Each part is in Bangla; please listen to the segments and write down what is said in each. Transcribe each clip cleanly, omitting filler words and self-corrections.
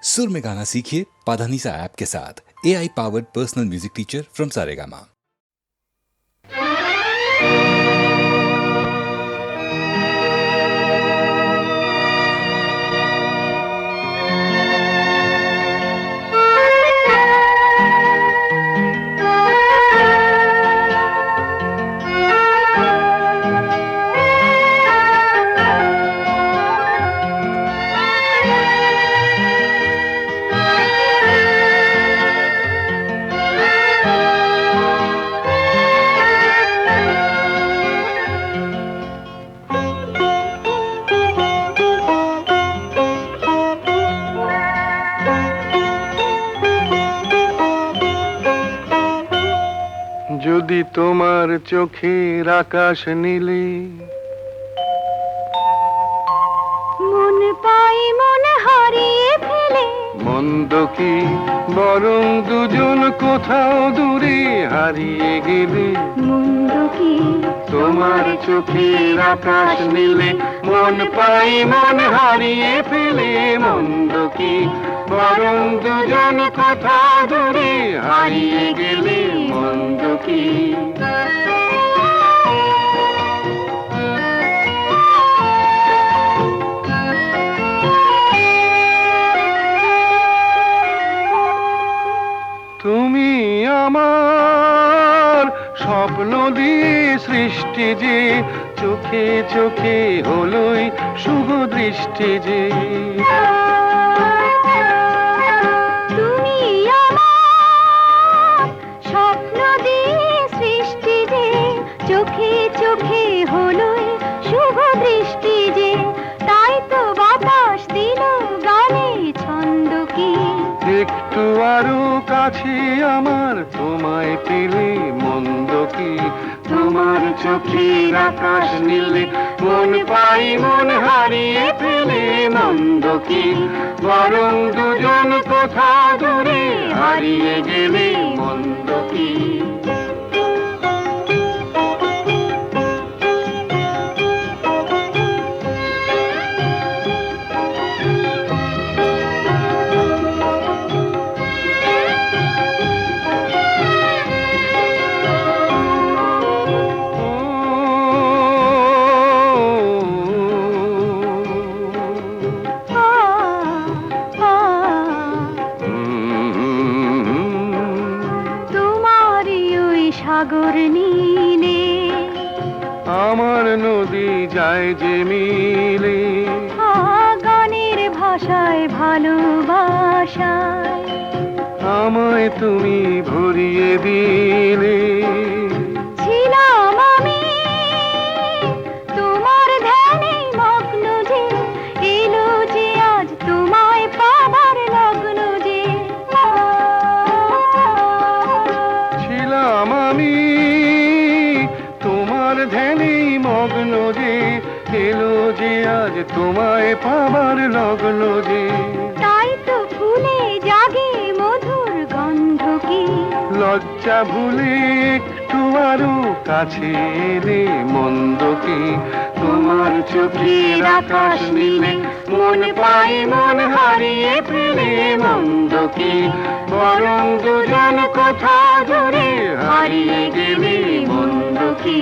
सुर में गाना सीखिए पाधानीसा ऐप के साथ। AI powered personal music teacher from Saregama. যদি তোমার চোখের আকাশ নীলে মন পাই মন হারিয়ে ফেলে, মন্দ কি বরং দুজন কোথাও দূরে হারিয়ে গেলে। মন্দ কি তোমার চোখের আকাশ নীলে মন পাই মন হারিয়ে ফেলে, মন্দ কি বরং দুজন কোথাও দূরে হারিয়ে গেলে। মন্দ কি তুমি আমার স্বপ্ন দিয়ে সৃষ্টি যে, চোখে চোখে হলোই শুভ দৃষ্টি যে। তুমি আমার স্বপ্ন দিয়ে সৃষ্টি যে, চোখে চোখে হলোই শুভ দৃষ্টি যে। তাই তো বাতাস দিল গানে ছন্দ কি, একটু আরো কাছে আমার তোমায় পেলে। মন্দ কি তোমার চোখের আকাশ নীলে মন পাই মন হারিয়ে ফেলে। মন্দ কি বরং দুজন কোথা দূরে হারিয়ে গেলে। মন্দ কি সাগর নীলে আমার নদী যায় যে মিলে। গানের ভাষায় ভালোবাসায় আমায় তুমি ভরিয়ে দিলে। ছিলাম আমি তোমার ধ্যানে মগ্ন যে, এলো যে আজ তোমায় পাবার লগ্ন যে। ছিলাম আমি তোমার ধ্যানে মগ্ন যে, এলো যে আজ তোমায় পাবার লগ্ন যে। তাই তো ফুলে জাগে মধুর গন্ধ কি, লজ্জা ভুলে একটু আরো কাছে এলে। মন্দ কি তোমার চোখের আকাশ নীলে মন পাই মন হারিয়ে ফেলে। মন্দ কি বরং দুজন কোথা দূরে হারিয়ে গেলে। মন্দ কি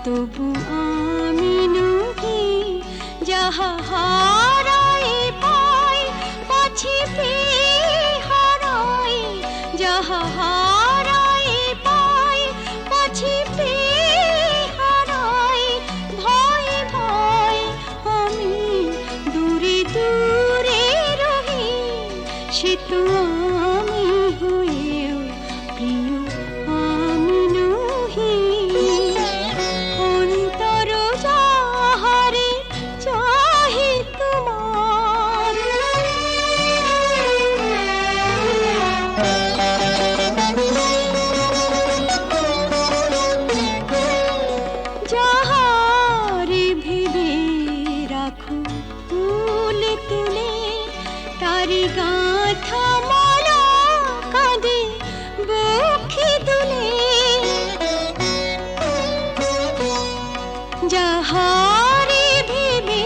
তবু আমি নহি যাহা হারাই পাই পাছি পেয়ে হারাই যাহা হারাই পাই পাছি পেয়ে হারাই ভয় ভয় আমি দূরে দূরে রহি সে তো আমি হয়েও প্রিয় আমি নহি অন্তর যাহারে চাহি তোমার যাহারে ভেবে রাখো ফুল তুলে তারি গাঁথা মালা কাঁদে বক্ষে দুলে যাহারে ভেবে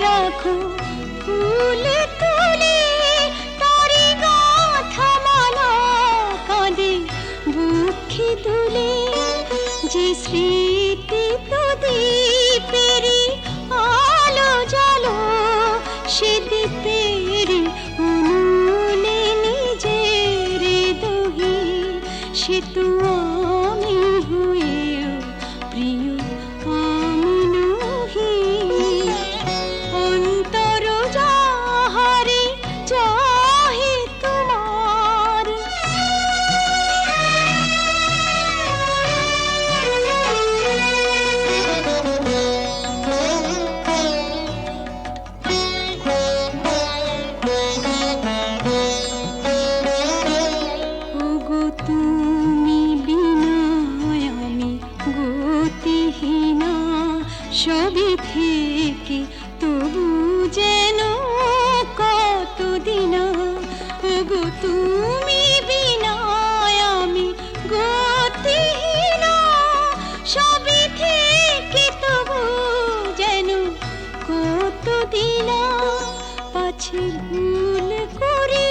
রাখো ফুল তুলে তারি গাঁথা মালা কাঁদে বক্ষে দুলে যে স্মৃতি তো দীপেরি আলো জালো সে দীপের উনুনে নিজের দহি সে তো আমি হয়েও প্রিয় আমি নহি অন্তর যাহারে চাহি তোমার ওগো তুমি বিনা আমি গতিহীনা সবই থেকে তবু যেন কতদিন ওগো তুমি বিনা আমি গতিহীনা সবই থেকে তবু যেন কতদিন পাছে ভুল করি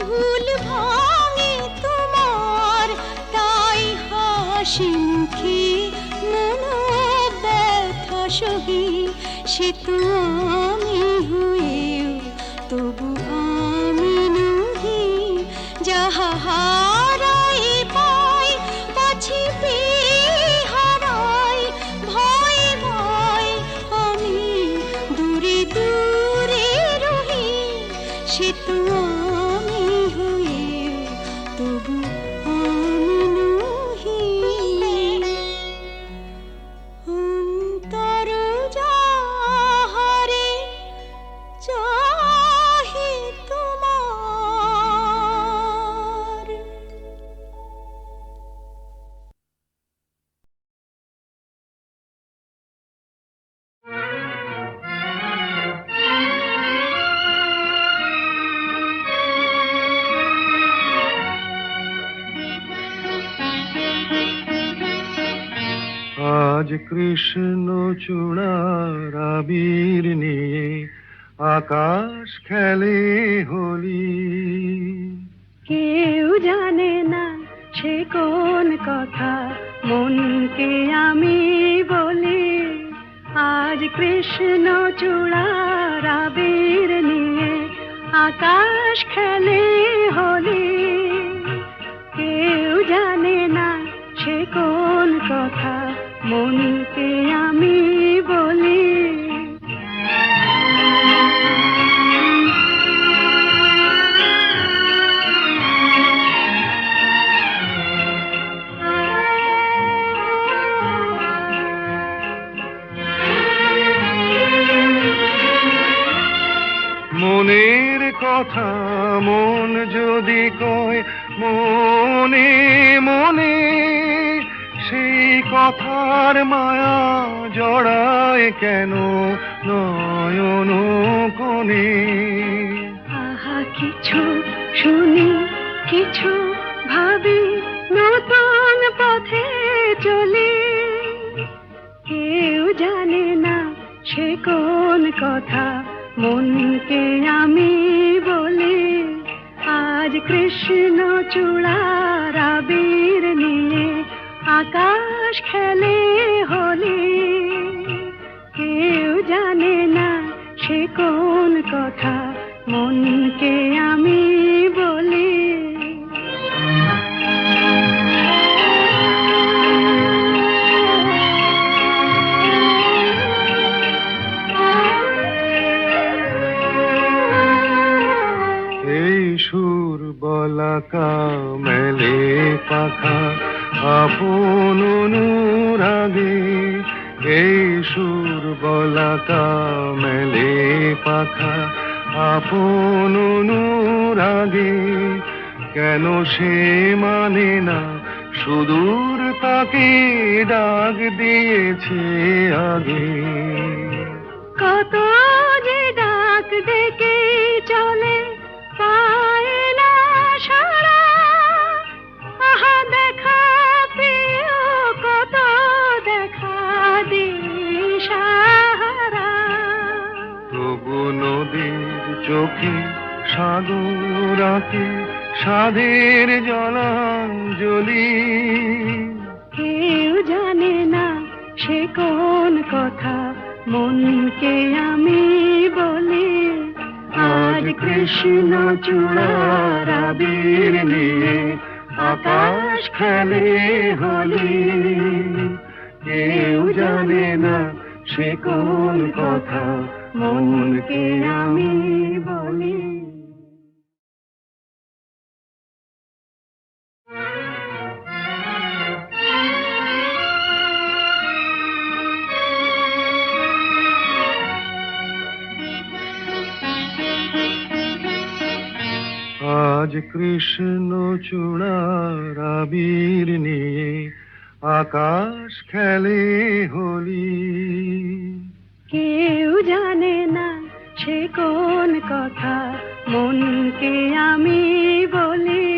ভুল ভাঙে তোমার তাই হাসি মুখে মন ব্যথা সহি সে তো আমি হয়েও তবু আমি নহি যাহা হারাই পাই পাছি পেয়ে হারাই ভয় ভয় আমি দূরে দূরে রহি সে তো আমি হয়েও তবু আমি নহি অন্তর যাহারে চাহি তোমার আজ কৃষ্ণ চূড়ার আবির নিয়ে আকাশ খেলে হোলি কেউ জানে না সে কোন কথা মনকে আমি বলি আজ কৃষ্ণ চূড়ার আবির নিয়ে আকাশ খেলে হোলি কেউ জানে না সে কোন কথা মনকে আমি বলি মনের কথা মন যদি কয় মনে মনে সেই কথার মায়া জড়ায় কেন নয়ন কোণে আহা কিছু শুনি কিছু ভাবি নতুন পথে চলি কেউ জানে না সে কোন কথা মনকে আমি বলি আজ কৃষ্ণ চূড়ার আবির নিয়ে আকাশ খেলে হোলি এই সুর বলাকা মেলে পাখা আপন অনুরাগে, কেন সে মানে না সুদূর তাকে ডাক দিয়েছে আগে। কত যে ডাক ডেকে চলে পায় না সারা, আহা দেখা প্রিয় কত দেখা দিশাহারা। তবু নদীর চোখে সাগর আঁকে সাধের জলাঞ্জলি, কেউ জানে না সে কোন কথা মনকে আমি বলি। আজ কৃষ্ণ চূড়ার আবির নিয়ে আকাশ খেলে হোলি, কেউ জানে না সে কোন কথা মনকে আমি বলি। আজ কৃষ্ণ চূড়ার আবির নিয়ে আকাশ খেলে হোলি, কেউ জানে না সে কোন কথা মনকে আমি বলি।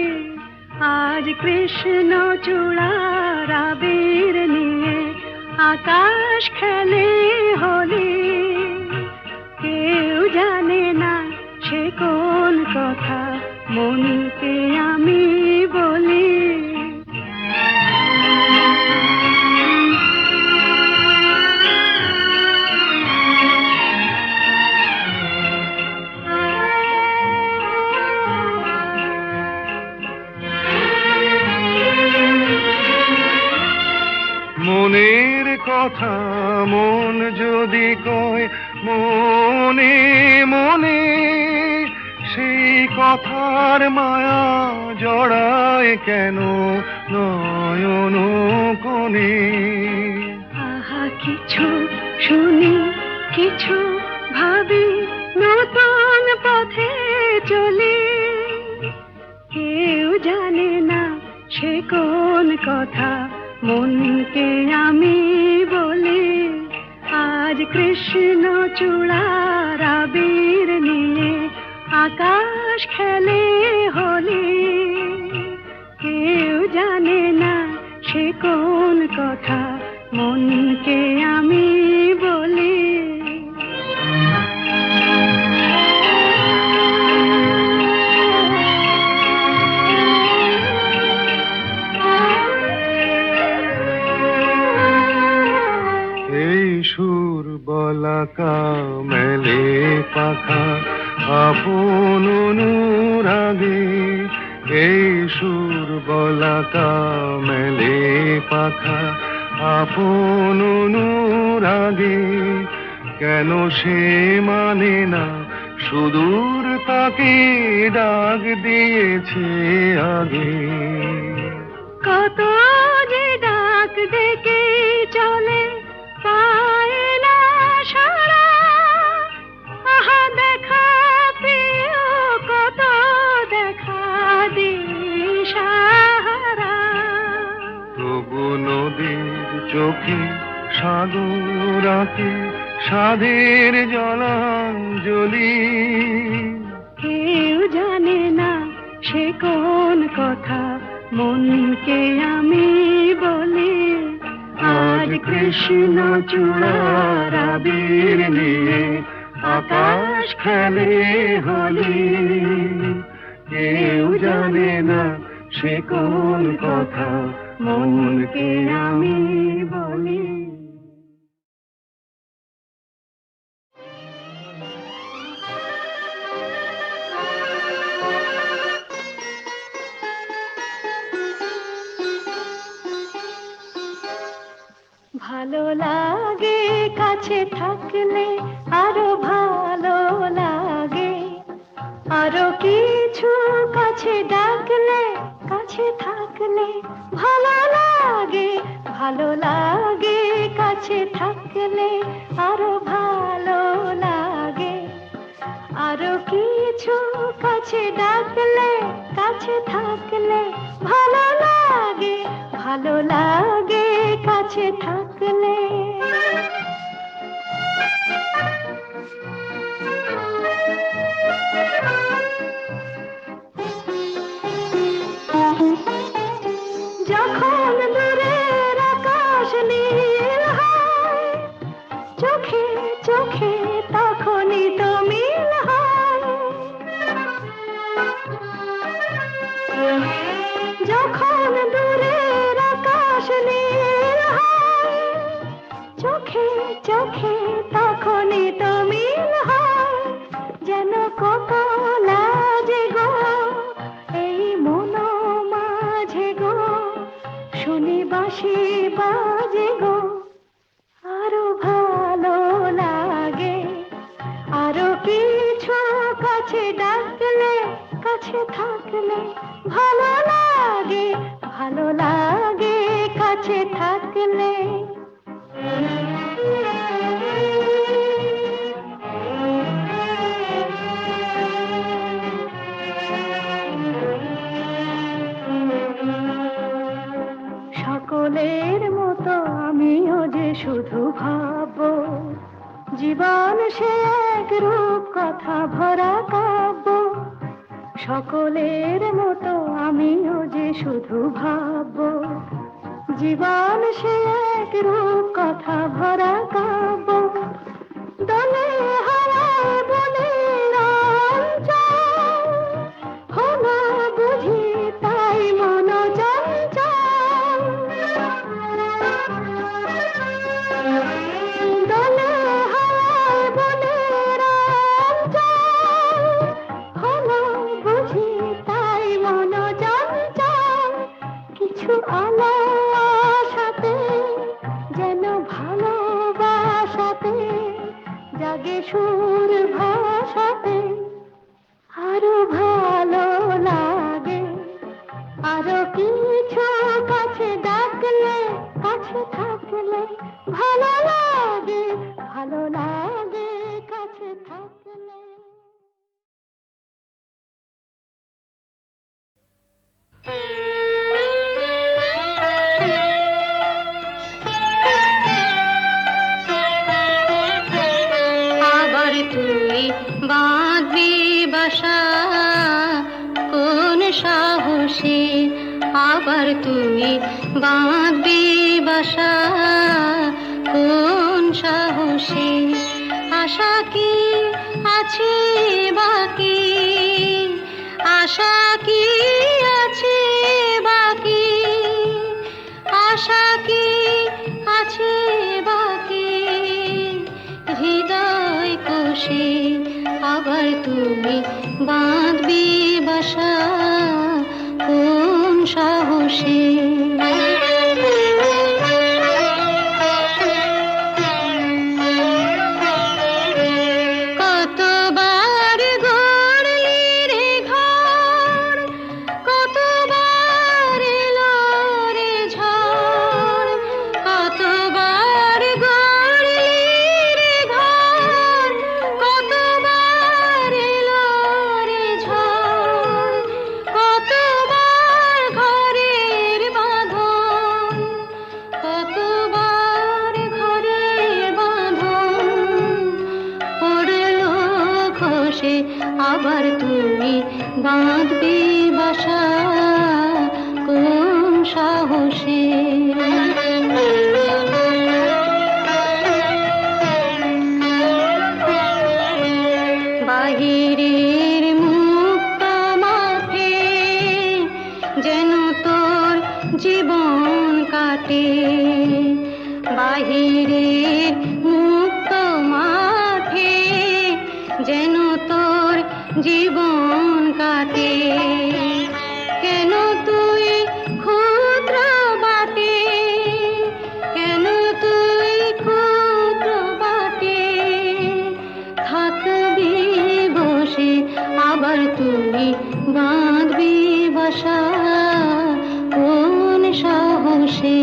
আজ কৃষ্ণ চূড়ার আবির নিয়ে আকাশ খেলে হোলি, কেউ জানে না সে কোন কথা মনকে আমি বলি। মনের কথা মন যদি কয় মনে মনে, সেই কথার মায়া জড়ায় কেন নয়ন কোণে। আহা কিছু শুনি কিছু ভাবি নতুন পথে চলি, কেউ জানে না সে কোন কথা মনকে আমি বলি। আজ কৃষ্ণ চূড়ার আবির নিয়ে আকাশ খেলে হোলি, কেউ জানে না সে কোন কথা মনকে আমি বলি। এই সুর বলাকা মেলে পাখা আপন অনুরাগে, এই সুর বলাকা মেলে পাখা আপন অনুরাগে, কেন সে মানে না সুদূর তাকে ডাক দিয়েছে আগে। কত যে ডাক ডেকে চলে পায় না সারা, আহা দেখা প্রিয় কত দেখা দিশাহারা। তবু নদীর চোখে সাগর আঁকে সাধের জলাঞ্জলি, কেউ জানে না সে কোন কথা মনকে আমি বলি। আজ কৃষ্ণ চূড়ার আবির নিয়ে আকাশ খেলে হোলি, কেউ জানে না সে কোন কথা মনকে আমি বলি। ভালো লাগে কাছে থাকলে আরো ভালো লাগে, আরো কিছু কাছে ডাকলে কাছে থাকলে ভালো লাগে। ভালো লাগে কাছে কাছে থাকলে আরো ভালো লাগে, আরো কিছু কাছে ডাকলে কাছে থাকলে ভালো লাগে, ভালো লাগে কাছে থাকলে। যখন দূরের আকাশ নীল হয়, চোখে চোখে তখনই তো মিল হয়। যখন দূরের আকাশ নীল হয়, চোখে চোখে তখনই তো মিল হয়। যেন কত লাজে গো এই মন মাঝে গো, শুনি বাঁশি বাজে গো, আরো ভালো লাগে, আরো কিছু কাছে ডাকলে কাছে থাকলে ভালো লাগে, ভালো লাগে কাছে থাকলে। সকলের মতো আমিও যে শুধু ভাববো, জীবন সে এক রূপ কথা ভরা কাব্য। সকলের মতো আমিও যে শুধু ভাববো, জীবন সে এক রূপ কথা ভরা কাব্য। দলে হারায় বলে রঞ্জন, হলো বুঝি তাই মন চঞ্চল। দলে হারায় বলে রঞ্জন, হলো বুঝি তাই মন চঞ্চল। কিছু আলো আশাতে যেন ভালোবাসাতে জাগে সুর ভাষাতে, আরো ভালো লাগে, আরো কিছু কাছে ডাকলে কাছে থাকলে ভালো লাগে, ভালো লাগে কাছে থাকলে। আবার তুই বাঁধবি বাসা কোন সাহসে, আবার তুই বাঁধবি বাসা কোন সাহসে। আশা কি আছে বাকি, আশা কি আছে বাকি, আশা কি আছে বাকি হৃদয় কোষে। আবার তুমি বাঁধবি বাসা কোন সাহসে। কতবার গড়লি রে ঘর, কতবার এলো রে ঝড়, কতবার গড়লি রে ঘর, কতবার এলো রে ঝড়, কতবার ঘরের বাঁধন, কতবার ঘরের বাঁধন পড়লো খসে। আবার তুমি বাঁধবি বাসা কোন সাহসে। বাহিরের মুক্ত মাঠে যেন তোর জীবন কাটে, বাহিরের মুক্ত মাঠে যেন তোর জীবন কাটে। কেন তুই ক্ষুদ্র বাটে, কেন তুই ক্ষুদ্র বাটে থাকবি বসে। আবার তুই বাঁধবি বাসা কোন সাহসে।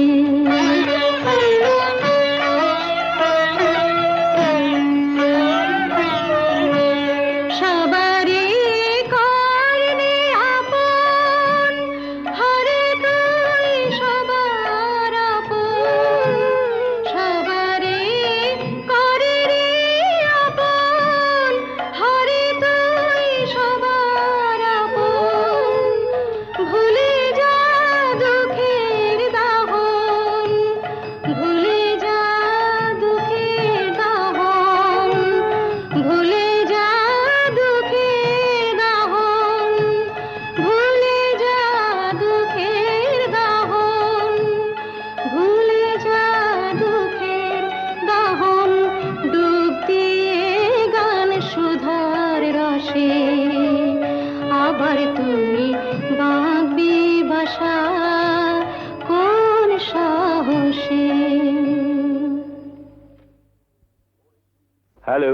হ্যালো,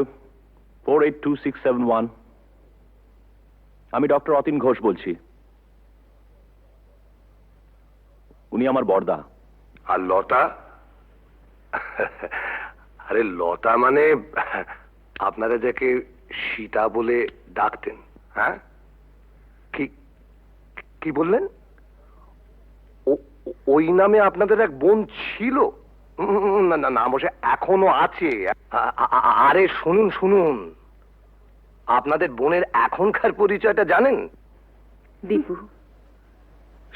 482671। আমি ডক্টর অতীন ঘোষ বলছি। উনি আমার বড়দা। আর লতা? আরে লতা মানে আপনারা যাকে সীতা বলে ডাকতেন, হ্যাঁ? কি কি বললেন? ওই নামে আপনাদের এক বোন ছিল? না না না, অবশ্য এখনো আছে। আরে শুনুন শুনুন, আপনাদের বোনের এখনকার পরিচয়টা জানেন? দীপু,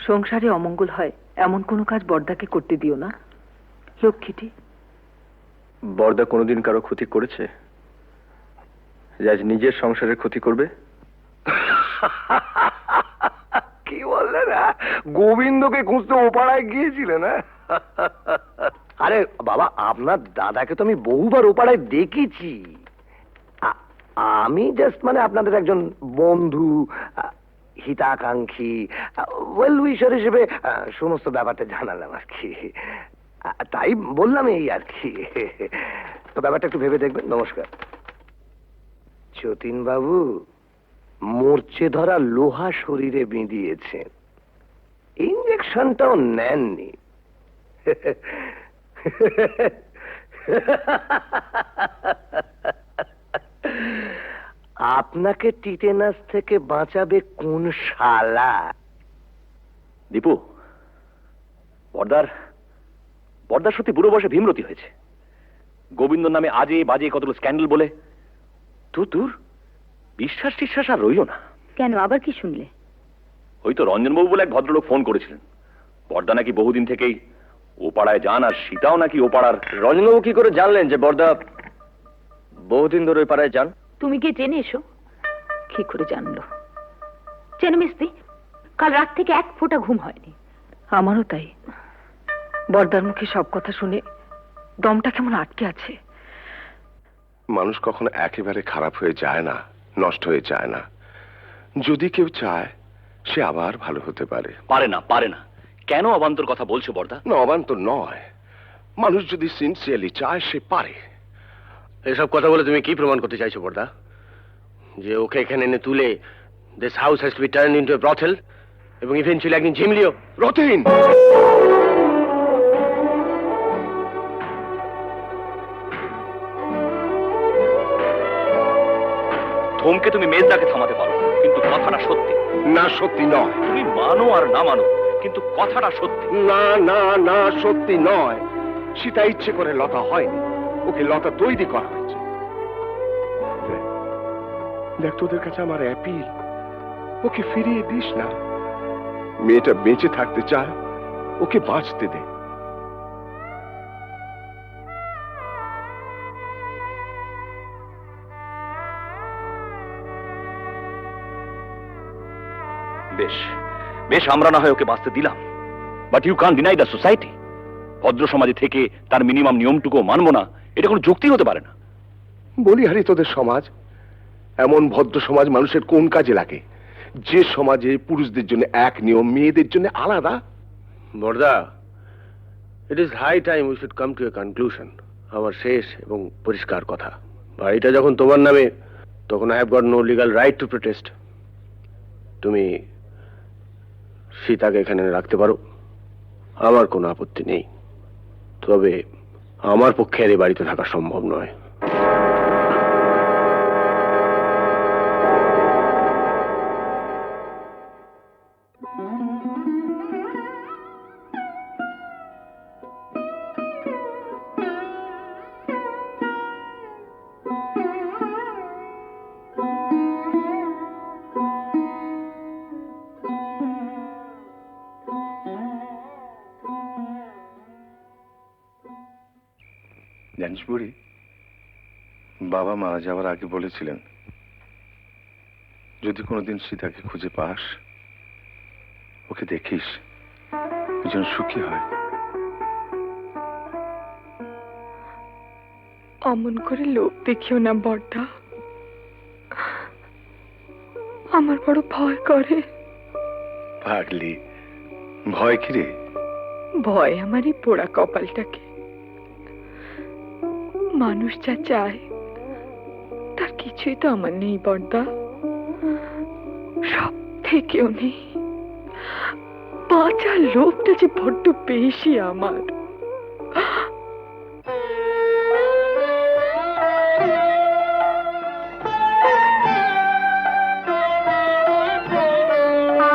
সংসারে অমঙ্গল হয় এমন কোনো কাজ বড়দাকে করতে দিও না, লক্ষ্মীটি। বড়দা কোনোদিন কারো ক্ষতি করেছে যে আজ নিজের সংসারের ক্ষতি করবে? কি বললেন? গোবিন্দকে খুঁজতে ওপাড়ায় গিয়েছিলেন? আরে বাবা, আপনার দাদাকে তো আমি বহুবার ওপাড়ায় দেখেছি। আমি জাস্ট মানে আপনাদের একজন বন্ধু, হিতাকাঙ্ক্ষী, ওয়েল উইশার হিসেবে সমস্ত ব্যাপারটা জানালাম আর কি। তাই বললাম এই আর কি। তো ব্যাপারটা একটু ভেবে দেখবেন। নমস্কার। যতীন বাবু মরচে ধরা লোহা শরীরে বিঁধিয়েছেন, ইঞ্জেকশনটাও নেননি। আপনাকে টিটেনাস থেকে বাঁচাবে কোন শালা? দীপু, বড়দার সত্যি বুড়ো বয়সে ভীমরতি হয়েছে। গোবিন্দ নামে আজে বাজে কতগুলো স্ক্যান্ডাল বলে তোর বিশ্বাস টিশ্বাস আর রইল না। কেন, আবার কি শুনলে? ওই তো রঞ্জনবাবু বলে এক ভদ্রলোক ফোন করেছিলেন। বড়দা নাকি বহুদিন থেকেই ও পাড়ায় যান, আর সীতাও নাকি ও পাড়ার। রঞ্জনবাবু কি করে জানলেন যে বড়দা বহুদিন ধরে ওই পাড়ায় যান? তুমি গিয়ে জেনে এসো। কি করে জানলো? জেনে মিস্তি, কাল রাত থেকে এক ফোঁটা ঘুম হয়নি। আমারও তাই। বড়দার মুখে সব কথা শুনে দমটা কেমন আটকে আছে। মানুষ কখনো একেবারে খারাপ হয়ে যায় না, নষ্ট হয়ে যায় না। যদি কেউ চায় সে আবার ভালো হতে পারে। পারে না। কেন অবান্তর কথা বলছো বড়দা? না, অবান্তর নয়। মানুষ যদি সিনসিয়ারলি চায় সে পারে। এসব কথা বলে তুমি কি প্রমাণ করতে চাইছো বড়দা? যে ওকে এখানে এনে তুলে this house has to be turned into a brothel এবং ইভেন্চুয়ালি একদিন ঝিমলিও? রতিন, ধমকে তুমি মেজদাকে থামাতে পারো, কিন্তু কথাটা সত্যি। না সত্যি নয়। তুমি মানো আর না মানো, কিন্তু কথাটা সত্যি। না না না, সত্যি নয়। সীতা ইচ্ছে করে লতা হয়নি, ওকে লতা তৈরি করা হয়েছে। দেখ, তোদের কাছে আমার অ্যাপিল, ওকে ফিরিয়ে দিস না। মেয়েটা বেঁচে থাকতে চায়, ওকে বাঁচতে দে। বেশ, আমরা না হয় ওকে বাঁচতে দিলাম, but you can't deny the society. ভদ্র সমাজে থেকে তার মিনিমাম নিয়মটুকু মানবো না, এটা কোনো যুক্তি হতে পারে না। বলি হারি, তোদের সমাজ, এমন ভদ্র সমাজ মানুষের কোন কাজে লাগে যে সমাজে পুরুষদের জন্য এক নিয়ম, মেয়েদের জন্য আলাদা? বড়দা, it is high time we should come to a conclusion. আমার শেষ এবং পরিষ্কার কথা, বাড়িটা যখন তোমার নামে, তখন I have got no legal right to protest. তুমি সীতাকে এখানে রাখতে পারো, আমার কোনো আপত্তি নেই। তবে আমার পক্ষে আর এই বাড়িতে থাকা সম্ভব নয়। জানিস বুড়ি, বাবা মারা যাওয়ার আগে বলেছিলেন যদি কোনোদিন সীতাকে খুঁজে পাস, ওকে দেখিস, যেন সুখী হয়। অমন করে লোভ দেখিও না বড়দা, আমার বড় ভয় করে। পাগলি, ভয় কি রে? ভয় আমার এই পোড়া কপালটাকে। মানুষ যা চায় কিছুই তো আমার নেই বর্দা, সব থেকেও নেই। বাঁচার লোকটা যে বড্ড বেশি আমার।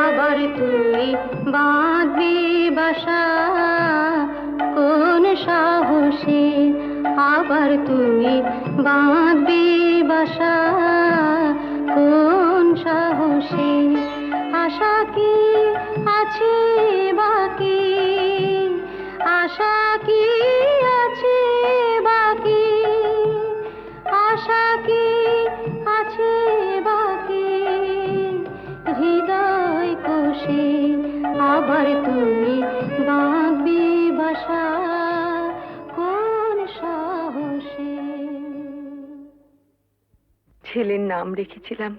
আবার তুই বাঁধবি বাসা কোন সাহসে, আবার তুই বাঁধবি বাসা কোন সাহসে, আশা কি আছে বাকি, আশা কি আছে বাকি, আশা কি আছে বাকি হৃদয় কোষে, আবার তুমি বাঁধবি বাসা কোন সাহসে। ছেলের নাম রেখেছিলাম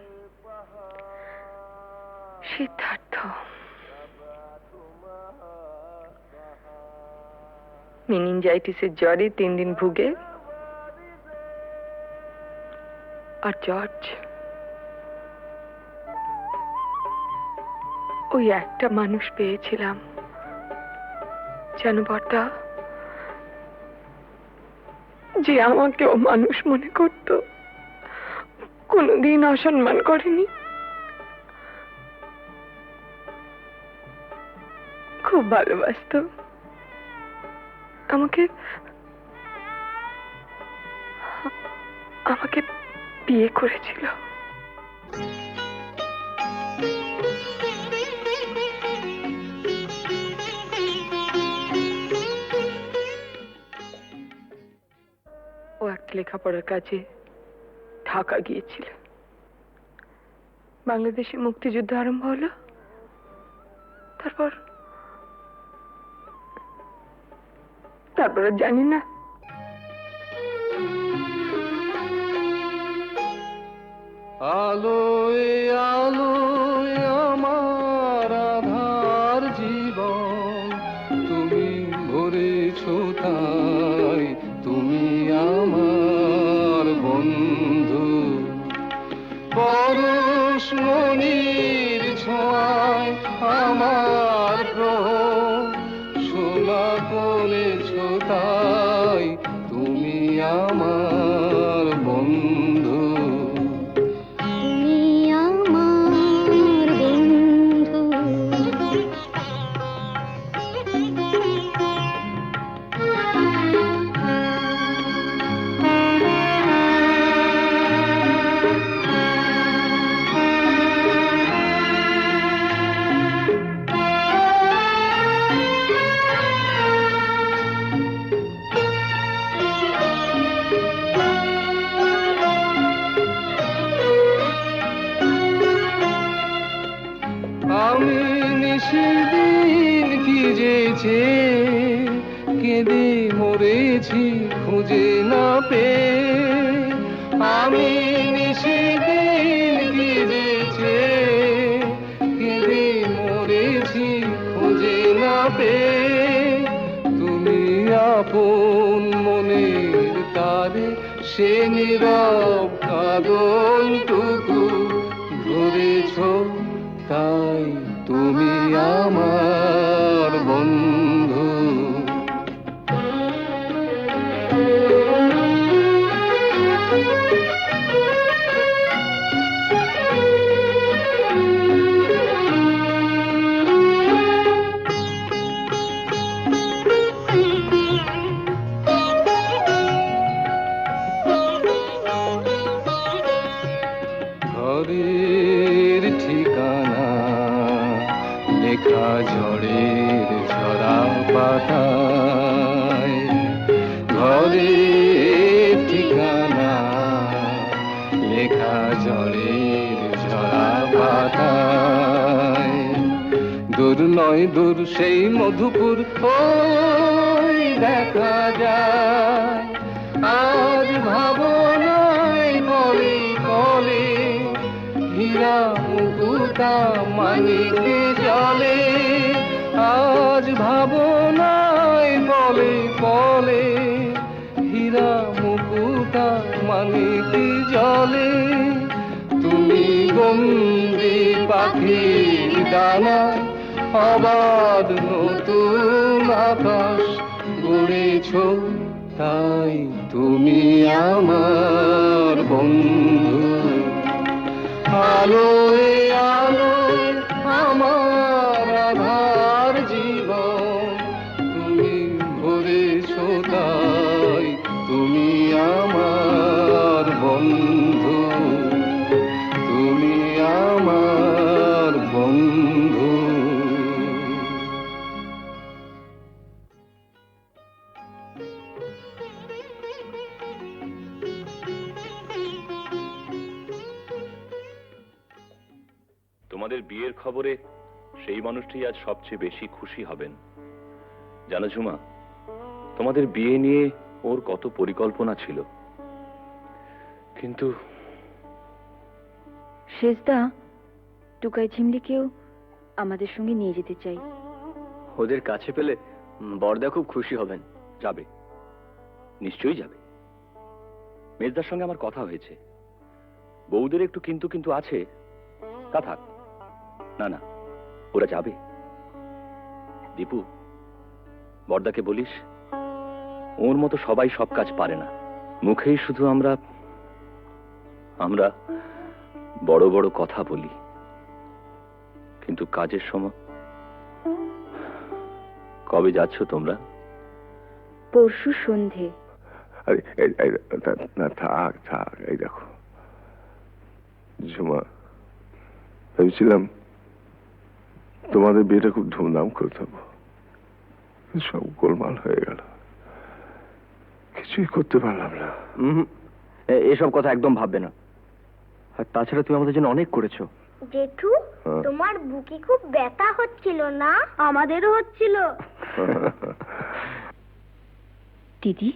সিদ্ধার্থ। মেনিনজাইটিসের জ্বরে 3 দিন ভুগে, আর জর্জ ওই একটা মানুষ পেয়েছিলাম যেন বর্দা, যে আমাকেও মানুষ মনে করত, কোনোদিন অসম্মান করেনি, খুব ভালোবাসতো আমাকে, আমাকে বিয়ে করেছিল। ও একটা লেখাপড়ার কাজে ঢাকা গিয়েছিল। বাংলাদেশে মুক্তিযুদ্ধ আরম্ভ হলো, তারপর জানি না। আলোয় আলোয় আমার আধার জীবন, তুমি ভরেছ তাই, তুমি আমার বন্ধু। পরশ মনির ছোঁয়ায় আমার গ্রহ সোনা করেছ তাই, তুমি আমার বন্ধু। তুমি আমার বন্ধু, আমি নিশিদিন কি যেছে কেঁদে মরেছি খুঁজে না পেয়ে, আমি নিশিদিন কি যেছে কেঁদে মরেছি খুঁজে না পেয়ে, তুমি আপন মনের তারে সে নীরব কাঁদনটুকু ধরেছ তাই, তুমি আমার বন্ধু। ঘরের ঠিকানা লেখা ঝড়ের ঝরা পাতায়, ঘরের ঠিকানা লেখা ঝড়ের ঝরা পাতায়, দূর নয় দূর সেই মধুপুর ওই দেখা যায়, আজ ভাবনায় বলে বলে হীরা মুকুতা মানিকে জলে, আজ ভাবনায় বলে বলে হীরা মুকুতা মানিক জলে, তুমি বন্দি পাখি ডানায় অবাধ নতুন আকাশ গড়েছ, তাই তুমি আমার বন্ধু। আলোয় আলোয় আমার আধার জীবন, তুমি ভরেছ, তাই তুমি আমার বন্ধু, তুমি আমার বন্ধু। তোমাদের বিয়ের খবরে সেই মানুষটি আজ সবচেয়ে বেশি খুশি হবেন। জানো ঝুমা, তোমাদের বিয়ে নিয়ে ওর কত পরিকল্পনা ছিল, কিন্তু শেষদা, টুকাই ঝিমলিকেও আমাদের সঙ্গে নিয়ে যেতে চাই। ওদের কাছে পেলে বড়দা খুব খুশি হবেন। যাবে, নিশ্চয়ই যাবে। মেজদার সঙ্গে আমার কথা হয়েছে, বউদের একটু কিন্তু কিন্তু আছে, তা থাক। না না, ওরা যাবে। দীপু, বড়দাকে বলিস ওর মতো সবাই সব কাজ পারে না। মুখেই শুধু আমরা আমরা বড় বড় কথা বলি, কিন্তু কাজের সময়। কবে যাচ্ছ তোমরা? পরশু সন্ধে। আরে না, থাক থাক। এই দেখো ঝুমা, ভেবেছিলাম তোমাদের বিয়েটা খুব ধুমধাম করতে হবে, সব গোলমাল হয়ে গেল, কিছুই করতে পারলাম না। এসব কথা একদম ভাববে না। আর তাছাড়া তুমি আমাদের জন্য অনেক করেছো। জেঠু, তোমার বুকে খুব ব্যথা হচ্ছিল না? আমাদেরও হচ্ছিল। দিদি,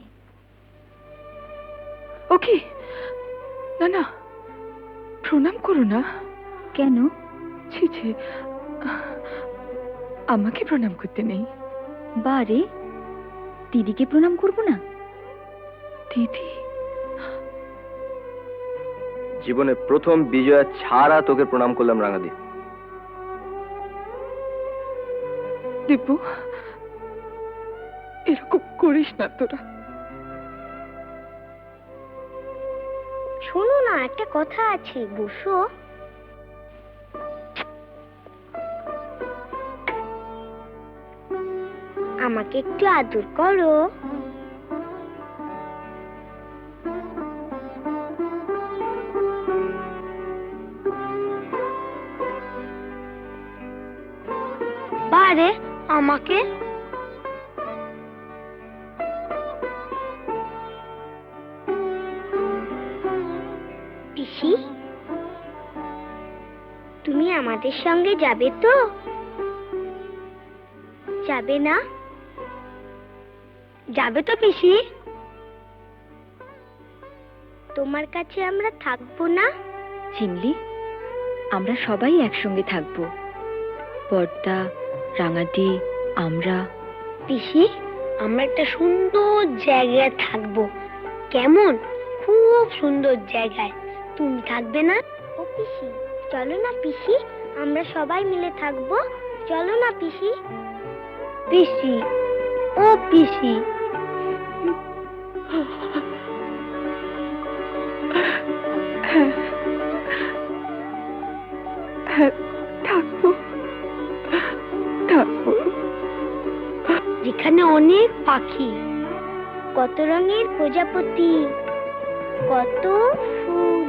ওকে, না না, প্রণাম করো না। কেন? ছি ছি, আমাকে প্রণাম করতে নেই। বারে, দিদিকে প্রণাম করব না? দিদি, জীবনে প্রথম বিজয়া ছাড়া তোকে প্রণাম করলাম রাঙাদি। দীপু, এরকম করিস না তোরা। শোনো না, একটা কথা আছে, বসো। আমাকে একটু আদর করো। বারে, আমাকে পিসি, তুমি আমাদের সঙ্গে যাবে তো? যাবে না? যাবে তো পিসি? তোমার কাছে আমরা থাকবো না? ঝিমলি, আমরা সবাই একসঙ্গে থাকবো। বড়দা, রাঙাদি, আমরা। পিসি, আমরা একটা সুন্দর জায়গায় থাকবো। কেমন? খুব সুন্দর জায়গায়। তুমি থাকবে না? ও পিসি, চলো না পিসি, আমরা সবাই মিলে থাকবো। চলো না পিসি। পিসি, ও পিসি। থাকবো থাকবো। যেখানে অনেক পাখি, কত রঙের প্রজাপতি, কত ফুল।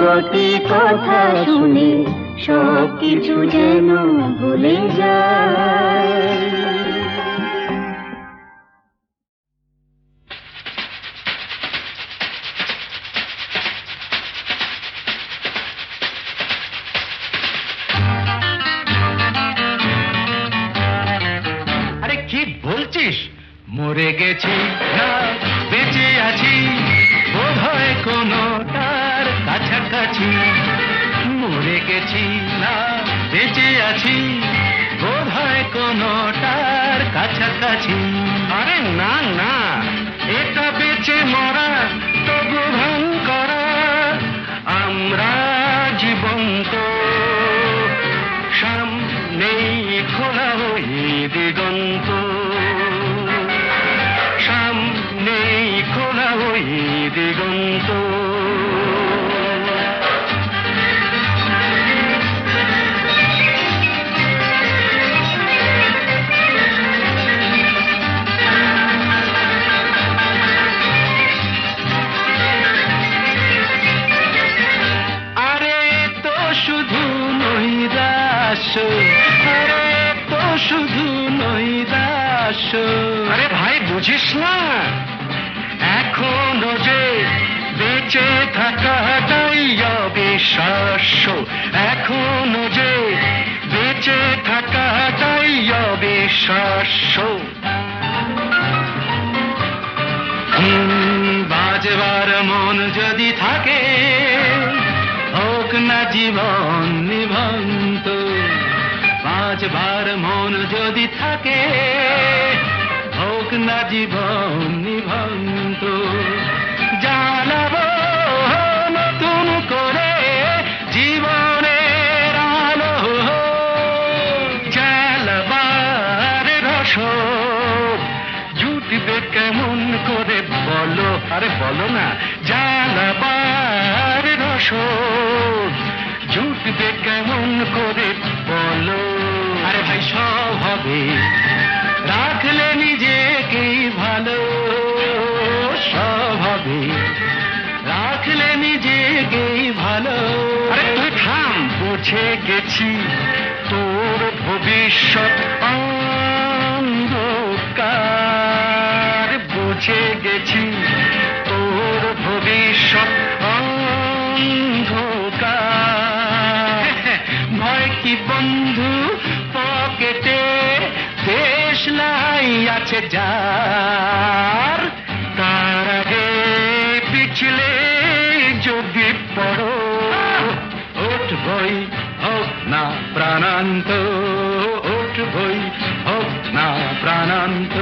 কটি কথা শুনে সব কিছু যেন ভুলে যায়। আরে কি বলছিস? মরে গেছি না বেঁচে আছি, বোধ হয় কোনোটার কাছাকাছি। মরে গেছি না বেঁচে আছি, বোধ হয় কোনোটার কাছাকাছি। আরে না না, এটা বেঁচে মরা তবু ভান করা, আমরা জীবন্ত সামনেই খোলা ওই দিগন্ত, সামনেই খোলা ওই দিগন্ত। আরে তো শুধু নৈরাশ, আরে তো শুধু নৈরাশ। আরে ভাই বুঝিস না, এখনো যে বেঁচে থাকাটাই অবিশ্বাস্য, এখনো যে বেঁচে থাকাটাই অবিশ্বাস্য। বাজবার মন যদি থাকে, হোক না জীবন নিভন্ত। বাজবার মন যদি থাকে, হোক না জীবন নিভন্ত। জ্বালাবো নতুন করে জীবনের আলো, জ্বালাবার রসদ জুটবে কেমন করে বলো? আরে বলো না, জ্বালাবার রসদ জুটবে কেমন করে বলো? আরে ভাই সব হবে রাখলে নিজেকেই ভালো, সব হবে রাখলে নিজেকেই ভালো। আরে তুই থাম, বুঝে গেছি তোর ভবিষ্যৎ অন্ধকার, বুঝে গেছি তোর ভবিষ্যৎ অন্ধকার। ভয় কি বন্ধু পকেটে, দেশলাই আছে যার, তার আগে পিছলে যদি পড়ো, উঠবই হোক না প্রাণান্ত, উঠবই হোক না প্রাণান্ত।